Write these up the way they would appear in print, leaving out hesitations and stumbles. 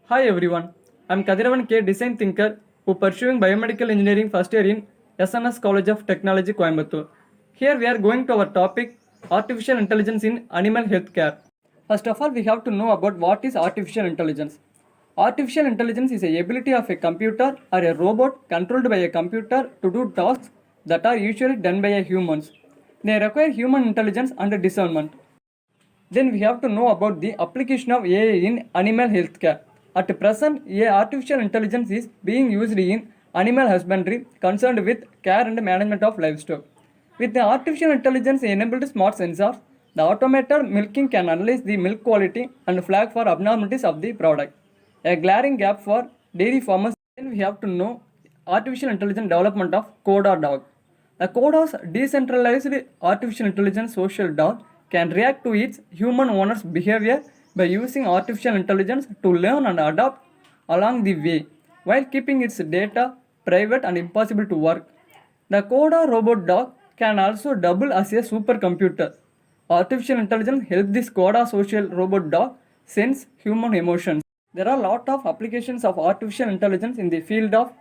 Hi everyone, I'm Kadiravan K, design thinker who pursuing biomedical engineering first year in SNS College of Technology, Coimbatore. Here we are going to our topic artificial intelligence in animal healthcare. First of all, we have to know about what is artificial intelligence. Artificial intelligence is the ability of a computer or a robot controlled by a computer to do tasks that are usually done by humans. They require human intelligence and discernment. Then we have to know about the application of AI in animal healthcare. At present, AI artificial intelligence is being used in animal husbandry concerned with care and management of livestock. With the artificial intelligence enabled smart sensors, the automated milking can analyze the milk quality and flag for abnormalities of the product. A glaring gap for dairy farmers. Then we have to know artificial intelligence development of CODA dog. The CODA's decentralized artificial intelligence social dog can react to its human owner's behavior by using artificial intelligence to learn and adapt along the way, while keeping its data private and impossible to work. The CODA robot dog can also double as a supercomputer. Artificial intelligence helps this CODA social robot dog sense human emotions. There are a lot of applications of artificial intelligence in the field of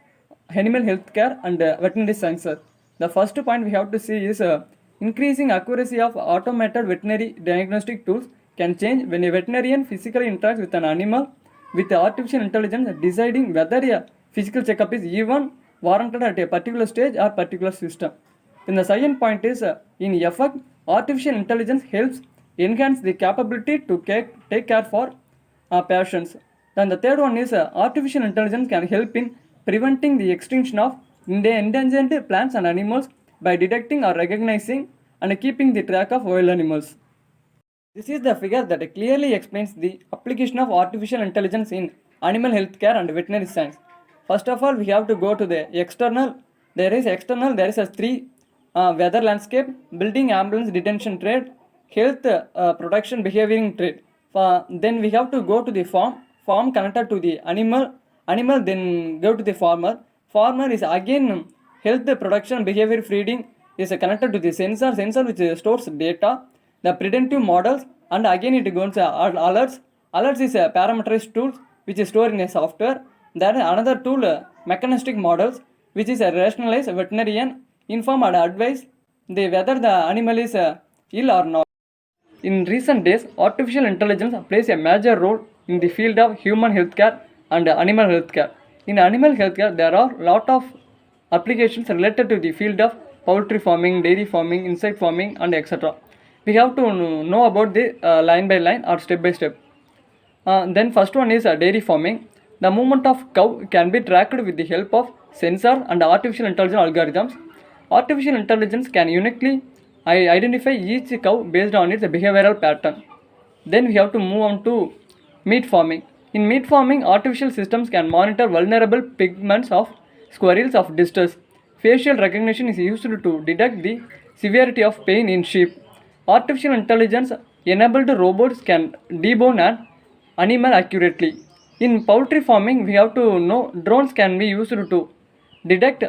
animal healthcare and veterinary sciences. The first point we have to see is increasing accuracy of automated veterinary diagnostic tools can change when a veterinarian physically interacts with an animal with artificial intelligence deciding whether a physical checkup is even warranted at a particular stage or particular system. Then the second point is in effect, artificial intelligence helps enhance the capability to take care for patients. Then the third one is artificial intelligence can help in preventing the extinction of endangered plants and animals by detecting or recognizing and keeping the track of wild animals. This is the figure that clearly explains the application of artificial intelligence in animal healthcare and veterinary science. First of all, we have to go to the external. There is a three weather landscape, building ambulance detention trade, health protection behavioring trade. Then we have to go to the farm connected to the animal then go to the farmer is again health production behavior feeding is connected to the sensor which stores data, the predictive models, and again it goes to alerts is a parameterized tool which is stored in a software. Then another tool mechanistic models which is a rationalized veterinarian inform and advise the whether the animal is ill or not. In recent days, artificial intelligence plays a major role in the field of human healthcare and animal healthcare. In animal healthcare, there are a lot of applications related to the field of poultry farming, dairy farming, insect farming, and etc. We have to know about the line by line or step by step. Then first one is dairy farming. The movement of cow can be tracked with the help of sensor and artificial intelligence algorithms. Artificial intelligence can uniquely identify each cow based on its behavioral pattern. Then we have to move on to meat farming. In meat farming, artificial systems can monitor vulnerable pigments of squirrels of distress. Facial recognition is used to detect the severity of pain in sheep. Artificial intelligence enabled robots can debone an animal accurately. In poultry farming, we have to know drones can be used to detect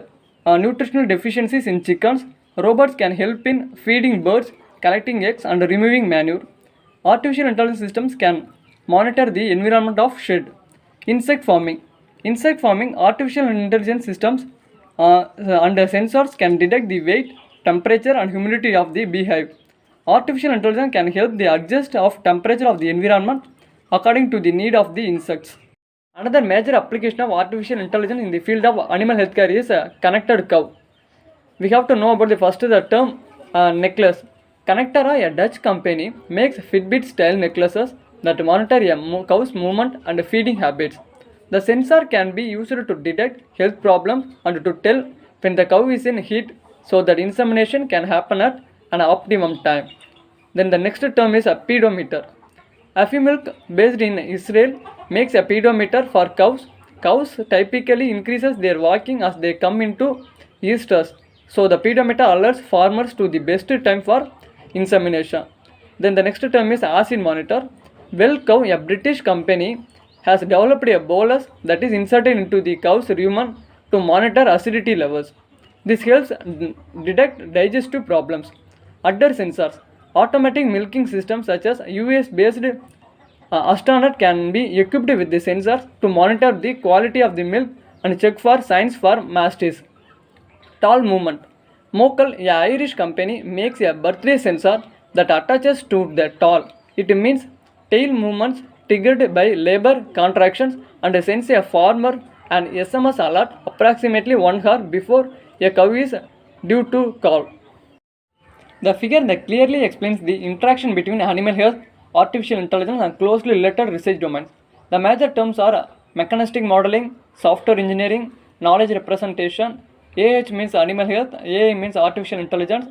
nutritional deficiencies in chickens. Robots can help in feeding birds, collecting eggs, and removing manure. Artificial intelligence systems can monitor the environment of shed. Insect farming. Insect farming, artificial intelligence systems and sensors can detect the weight, temperature, and humidity of the beehive. Artificial intelligence can help the adjust of temperature of the environment according to the need of the insects. Another major application of artificial intelligence in the field of animal healthcare is connected cow. We have to know about the first the term necklace. Connectera, a Dutch company, makes Fitbit style necklaces that monitor a cow's movement and feeding habits. The sensor can be used to detect health problems and to tell when the cow is in heat so that insemination can happen at an optimum time. Then the next term is a pedometer. Afimilk, based in Israel, makes a pedometer for cows. Cows typically increases their walking as they come into estrus. So the pedometer alerts farmers to the best time for insemination. Then the next term is acid monitor. Well Cow, a British company, has developed a bolus that is inserted into the cow's rumen to monitor acidity levels. This helps detect digestive problems. Udder sensors. Automatic milking systems such as US based Astronaut can be equipped with the sensors to monitor the quality of the milk and check for signs for mastitis. Tall movement. Mocal, a Irish company, makes a birthday sensor that attaches to the tall. It means tail movements triggered by labor contractions and sends a farmer an SMS alert approximately 1 hour before a cow is due to calve. The figure that clearly explains the interaction between animal health, artificial intelligence, and closely related research domains. The major terms are mechanistic modeling, software engineering, knowledge representation. AH means animal health, AI means artificial intelligence,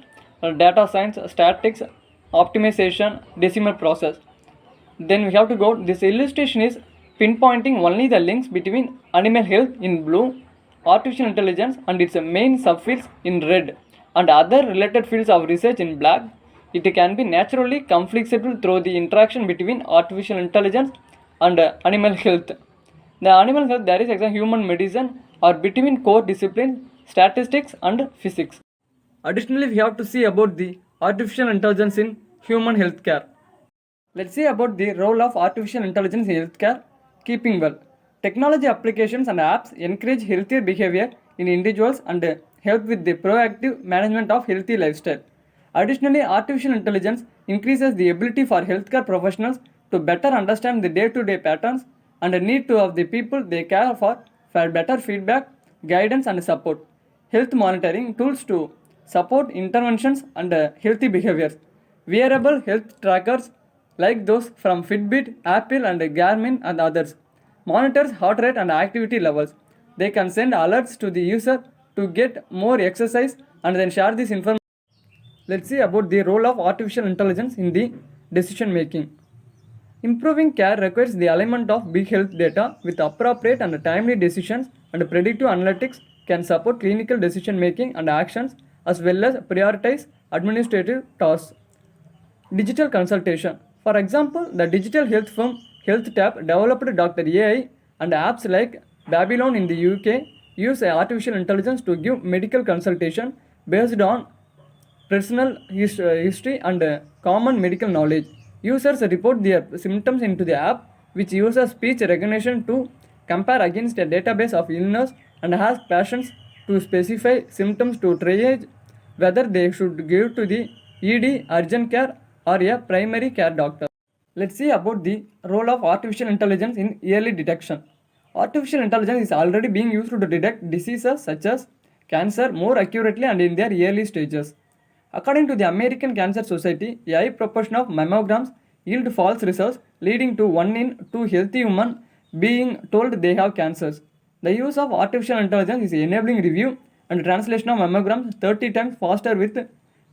data science, statistics, optimization, decimal process. Then we have to go. This illustration is pinpointing only the links between animal health in blue, artificial intelligence and its main subfields in red, and other related fields of research in black. It can be naturally conflictable through the interaction between artificial intelligence and animal health. The animal health there is example human medicine or between core disciplines statistics and physics. Additionally, we have to see about the artificial intelligence in human healthcare. Let's see about the role of artificial intelligence in healthcare. Keeping well. Technology applications and apps encourage healthier behavior in individuals and help with the proactive management of healthy lifestyle. Additionally, artificial intelligence increases the ability for healthcare professionals to better understand the day-to-day patterns and the need to of the people they care for better feedback, guidance and support. Health monitoring tools to support interventions and healthy behaviors. Wearable health trackers like those from Fitbit, Apple and Garmin and others monitors heart rate and activity levels. They can send alerts to the user to get more exercise and then share this information. Let's see about the role of artificial intelligence in the decision making. Improving care requires the alignment of big health data with appropriate and timely decisions, and predictive analytics can support clinical decision making and actions as well as prioritize administrative tasks. Digital consultation. For example, the digital health firm HealthTap developed Dr. AI and apps like Babylon in the UK use artificial intelligence to give medical consultation based on personal history and common medical knowledge. Users report their symptoms into the app, which uses speech recognition to compare against a database of illness and ask patients to specify symptoms to triage whether they should give to the ED, urgent care, or a primary care doctor. Let's see about the role of artificial intelligence in early detection. Artificial intelligence is already being used to detect diseases such as cancer more accurately and in their early stages. According to the American Cancer Society, a high proportion of mammograms yield false results, leading to 1 in 2 healthy women being told they have cancers. The use of artificial intelligence is enabling review and translation of mammograms 30 times faster with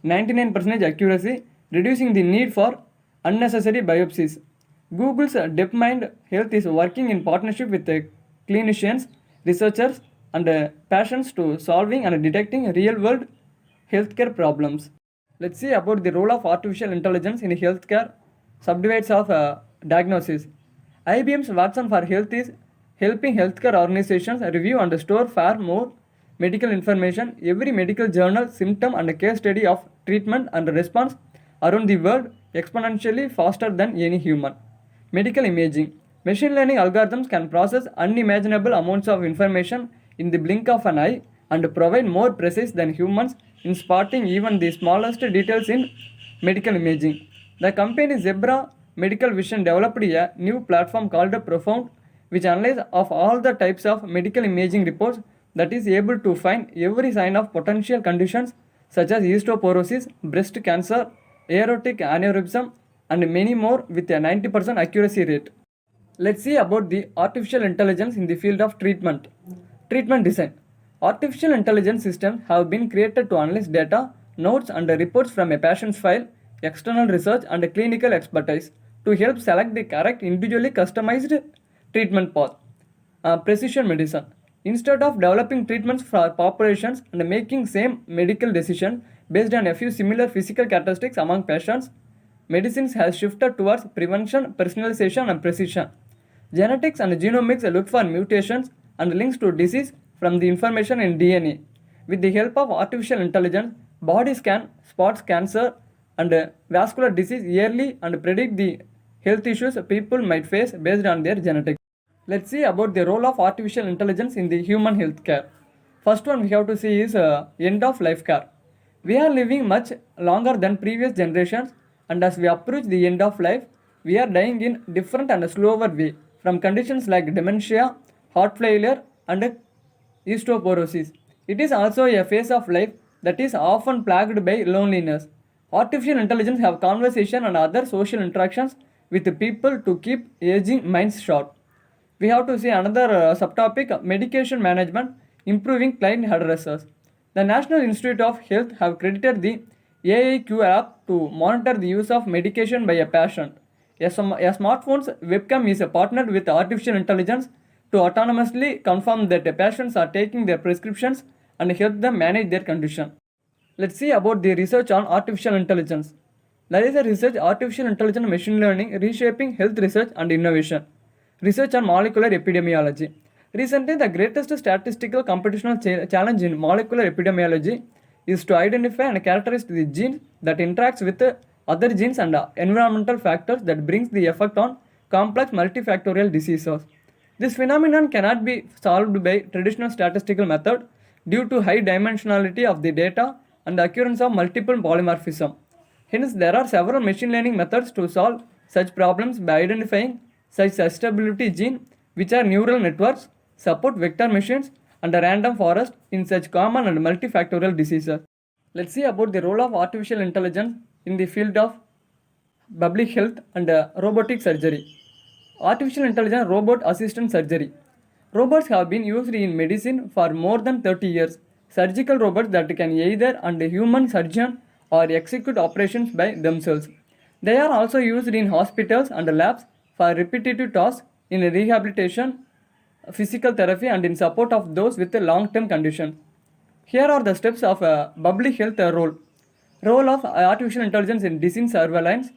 99% accuracy, reducing the need for unnecessary biopsies. Google's DeepMind Health is working in partnership with clinicians, researchers, and patients to solving and detecting real-world healthcare problems. Let's see about the role of artificial intelligence in healthcare subdivides of diagnosis. IBM's Watson for Health is helping healthcare organizations review and store far more medical information. Every medical journal, symptom, and case study of treatment and response around the world exponentially faster than any human. Medical imaging. Machine learning algorithms can process unimaginable amounts of information in the blink of an eye and provide more precise than humans in spotting even the smallest details in medical imaging. The company Zebra Medical Vision developed a new platform called Profound, which analyzes of all the types of medical imaging reports that is able to find every sign of potential conditions such as osteoporosis, breast cancer, aortic aneurysm, and many more with a 90% accuracy rate. Let's see about the artificial intelligence in the field of treatment. Treatment design. Artificial intelligence systems have been created to analyze data, notes, and reports from a patient's file, external research, and clinical expertise to help select the correct individually customized treatment path. Precision medicine. Instead of developing treatments for populations and making same medical decision based on a few similar physical characteristics among patients, medicines has shifted towards prevention, personalization, and precision. Genetics and genomics look for mutations and links to disease from the information in DNA. With the help of artificial intelligence, bodies can spot cancer and vascular disease early and predict the health issues people might face based on their genetics. Let's see about the role of artificial intelligence in the human healthcare. First one we have to see is end of life care. We are living much longer than previous generations, and as we approach the end of life, we are dying in different and slower way from conditions like dementia, heart failure, and osteoporosis. It is also a phase of life that is often plagued by loneliness. Artificial intelligence have conversation and other social interactions with people to keep aging minds sharp. We have to see another subtopic medication management, improving client addresses. The National Institute of Health have credited the AIQ app to monitor the use of medication by a patient. A smartphone's webcam is partnered with artificial intelligence to autonomously confirm that the patients are taking their prescriptions and help them manage their condition. Let's see about the research on artificial intelligence. There is a research artificial intelligence machine learning reshaping health research and innovation. Research on molecular epidemiology. Recently, the greatest statistical computational challenge in molecular epidemiology is to identify and characterize the gene that interacts with other genes and environmental factors that brings the effect on complex multifactorial diseases. This phenomenon cannot be solved by traditional statistical method due to high dimensionality of the data and the occurrence of multiple polymorphism. Hence, there are several machine learning methods to solve such problems by identifying such susceptibility gene, which are neural networks, support vector machines, and a random forest in such common and multifactorial diseases. Let's see about the role of artificial intelligence in the field of public health and robotic surgery. Artificial intelligence robot assistant surgery. Robots have been used in medicine for more than 30 years. Surgical robots that can either a human surgeon or execute operations by themselves. They are also used in hospitals and labs for repetitive tasks in rehabilitation, physical therapy, and in support of those with long-term conditions. Here are the steps of public health role. Role of artificial intelligence in disease surveillance.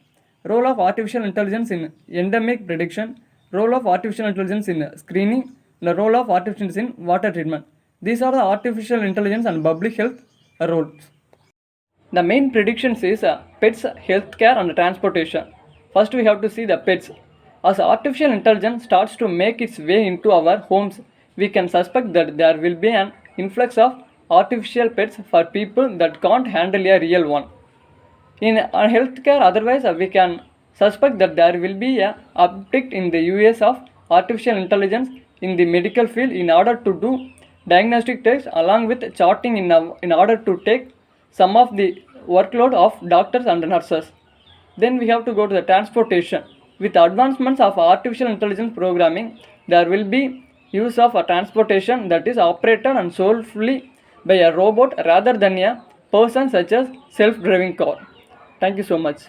Role of artificial intelligence in endemic prediction. Role of artificial intelligence in screening. The role of artificial intelligence in water treatment. These are the artificial intelligence and public health roles. The main predictions is pets, healthcare, and transportation. First, we have to see the pets. As artificial intelligence starts to make its way into our homes, we can suspect that there will be an influx of artificial pets for people that can't handle a real one. In healthcare, otherwise, we can suspect that there will be a uptick in the use of artificial intelligence in the medical field in order to do diagnostic tests along with charting in order to take some of the workload of doctors and nurses. Then we have to go to the transportation. With advancements of artificial intelligence programming, there will be use of a transportation that is operated and solely by a robot rather than a person, such as self-driving car. Thank you so much.